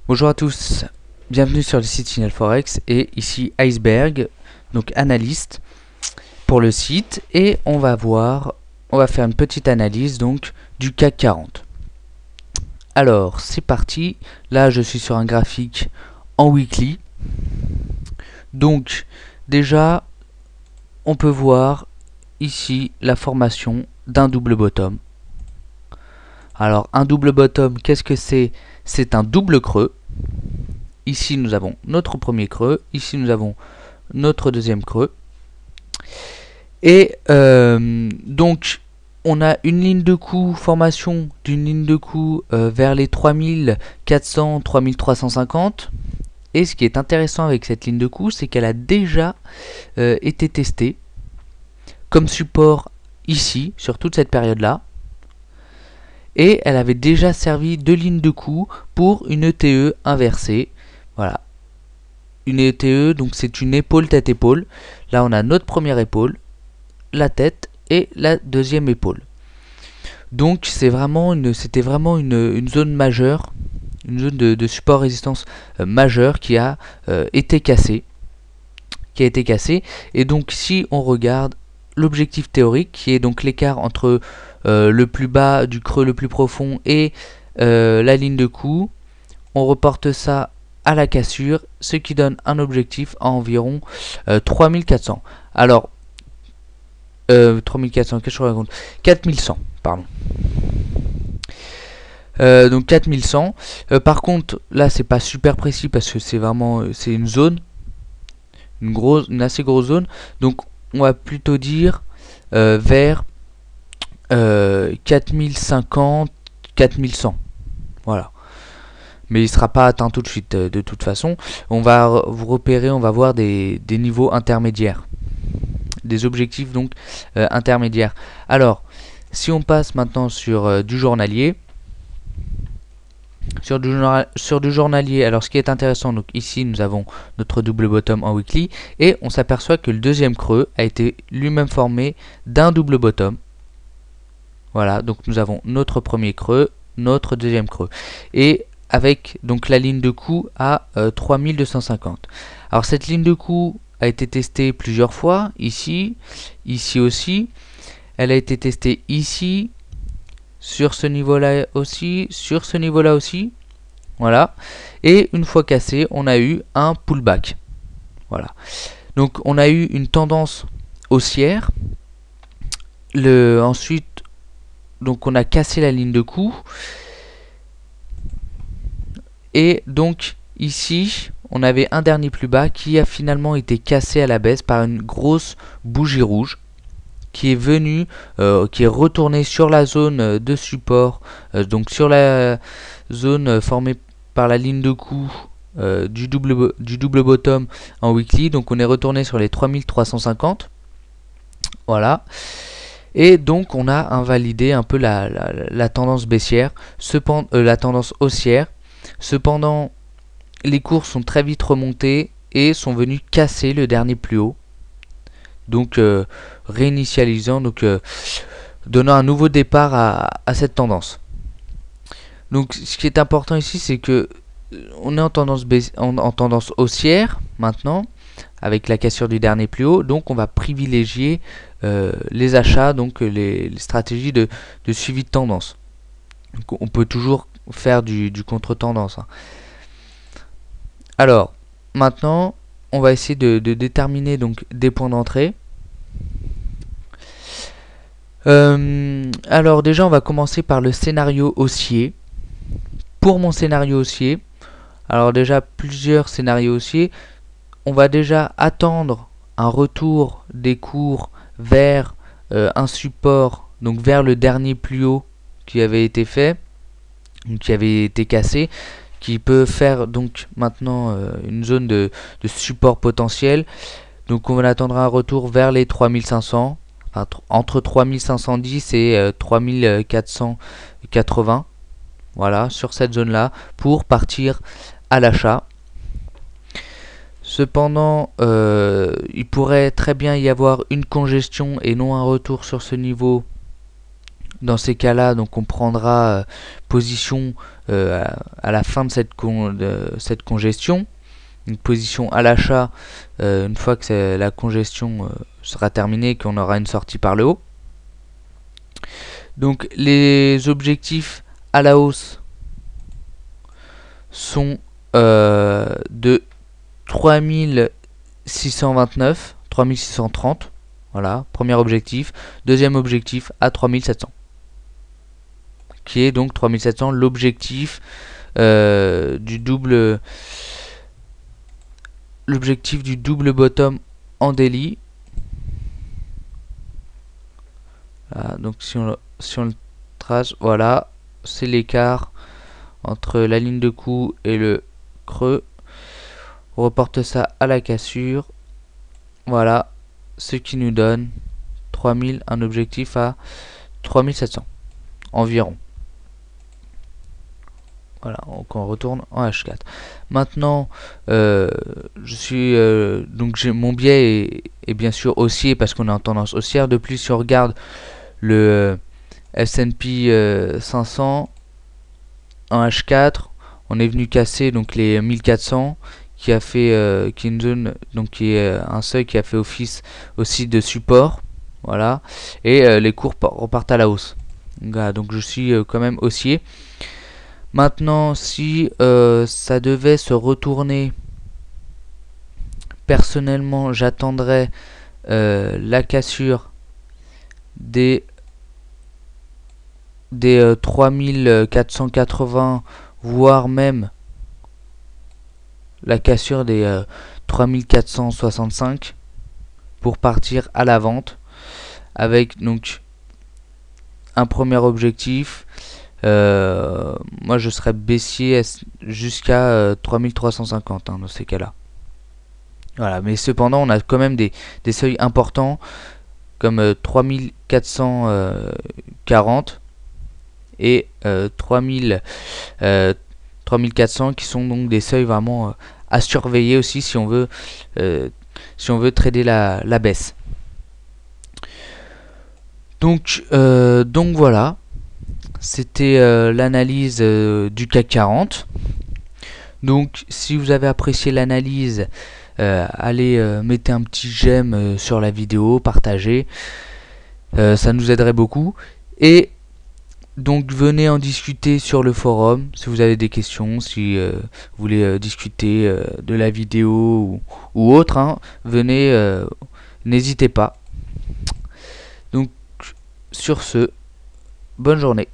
Bonjour à tous, bienvenue sur le site Final Forex et ici Iceberg, donc analyste pour le site, et on va faire une petite analyse donc du CAC 40. Alors c'est parti, là je suis sur un graphique en weekly, donc déjà on peut voir ici la formation d'un double bottom. Alors un double bottom, qu'est-ce que c'est? C'est un double creux. Ici nous avons notre premier creux, ici nous avons notre deuxième creux. Et donc on a une ligne de coup, formation d'une ligne de coup vers les 3400, 3350. Et ce qui est intéressant avec cette ligne de coup, c'est qu'elle a déjà été testée comme support ici, sur toute cette période-là. Et elle avait déjà servi de ligne de coup pour une ETE inversée. Voilà. Une ETE, donc c'est une épaule tête-épaule. Là on a notre première épaule, la tête et la deuxième épaule. Donc c'était vraiment une zone majeure, une zone de support résistance majeure qui a été cassée. Et donc si on regarde l'objectif théorique, qui est donc l'écart entre le plus bas du creux le plus profond et la ligne de coup, on reporte ça à la cassure, ce qui donne un objectif à environ 3400. Alors 3400, qu'est-ce que je raconte? 4100, pardon. Donc 4100. Par contre, là c'est pas super précis parce que c'est une zone, une assez grosse zone. Donc on va plutôt dire vers 4050, 4100. Voilà. Mais il sera pas atteint tout de suite de toute façon. On va vous repérer, on va voir des niveaux intermédiaires. Des objectifs donc intermédiaires. Alors, si on passe maintenant sur du journalier, sur du journalier, alors ce qui est intéressant, donc ici nous avons notre double bottom en weekly, et on s'aperçoit que le deuxième creux a été lui-même formé d'un double bottom. Voilà, donc nous avons notre premier creux, notre deuxième creux, et avec donc la ligne de coup à 3250. Alors cette ligne de coup a été testée plusieurs fois, ici aussi. Elle a été testée ici, sur ce niveau-là aussi, sur ce niveau-là aussi. Voilà. Et une fois cassée, on a eu un pullback. Voilà. Donc on a eu une tendance haussière. Ensuite, donc on a cassé la ligne de coup. Et donc ici, on avait un dernier plus bas qui a finalement été cassé à la baisse par une grosse bougie rouge qui est retourné sur la zone de support, donc sur la zone formée par la ligne de coup du double bottom en weekly. Donc on est retourné sur les 3350. Voilà. Et donc on a invalidé un peu la tendance baissière, la tendance haussière. Cependant, les cours sont très vite remontés et sont venus casser le dernier plus haut. Donc réinitialisant, donc donnant un nouveau départ à cette tendance. Donc ce qui est important ici, c'est que on est en tendance haussière maintenant, avec la cassure du dernier plus haut. Donc on va privilégier les achats, donc les stratégies de suivi de tendance. Donc, on peut toujours faire du contre-tendance. Alors maintenant, on va essayer de déterminer donc des points d'entrée. Alors déjà on va commencer par le scénario haussier. Pour mon scénario haussier, alors déjà plusieurs scénarios haussiers, on va déjà attendre un retour des cours vers un support, donc vers le dernier plus haut qui avait été fait, qui avait été cassé, qui peut faire donc maintenant une zone de support potentiel. Donc on va attendre un retour vers les 3500. Entre 3510 et 3480, voilà, sur cette zone là pour partir à l'achat. Cependant il pourrait très bien y avoir une congestion et non un retour sur ce niveau Dans ces cas-là, donc on prendra position à la fin de cette congestion, une position à l'achat une fois que la congestion sera terminée et qu'on aura une sortie par le haut. Donc les objectifs à la hausse sont de 3629, 3630, voilà, premier objectif. Deuxième objectif à 3700, qui est donc 3700, l'objectif du double bottom en daily. Voilà, donc si on le trace, voilà, c'est l'écart entre la ligne de coup et le creux. On reporte ça à la cassure. Voilà, ce qui nous donne 3000, un objectif à 3700 environ. Voilà, donc on retourne en H4. Maintenant, donc j'ai mon biais est bien sûr haussier parce qu'on est en tendance haussière. De plus, si on regarde le S&P 500 en H4, on est venu casser donc les 1400, qui a fait qui est une zone, donc qui est un seuil qui a fait office aussi de support. Voilà, et les cours repartent à la hausse. Voilà, donc je suis quand même haussier. Maintenant, si ça devait se retourner, personnellement, j'attendrais la cassure des 3480, voire même la cassure des 3465 pour partir à la vente, avec donc un premier objectif. Moi je serais baissier jusqu'à 3350 dans ces cas là. Voilà, mais cependant on a quand même des seuils importants comme 3440 et 3400, qui sont donc des seuils vraiment à surveiller aussi si on veut trader la baisse. Donc voilà, c'était l'analyse du CAC 40. Donc si vous avez apprécié l'analyse, allez mettez un petit j'aime sur la vidéo, partagez, ça nous aiderait beaucoup. Et donc venez en discuter sur le forum si vous avez des questions, si vous voulez discuter de la vidéo ou autre, hein, venez, n'hésitez pas. Donc sur ce, bonne journée.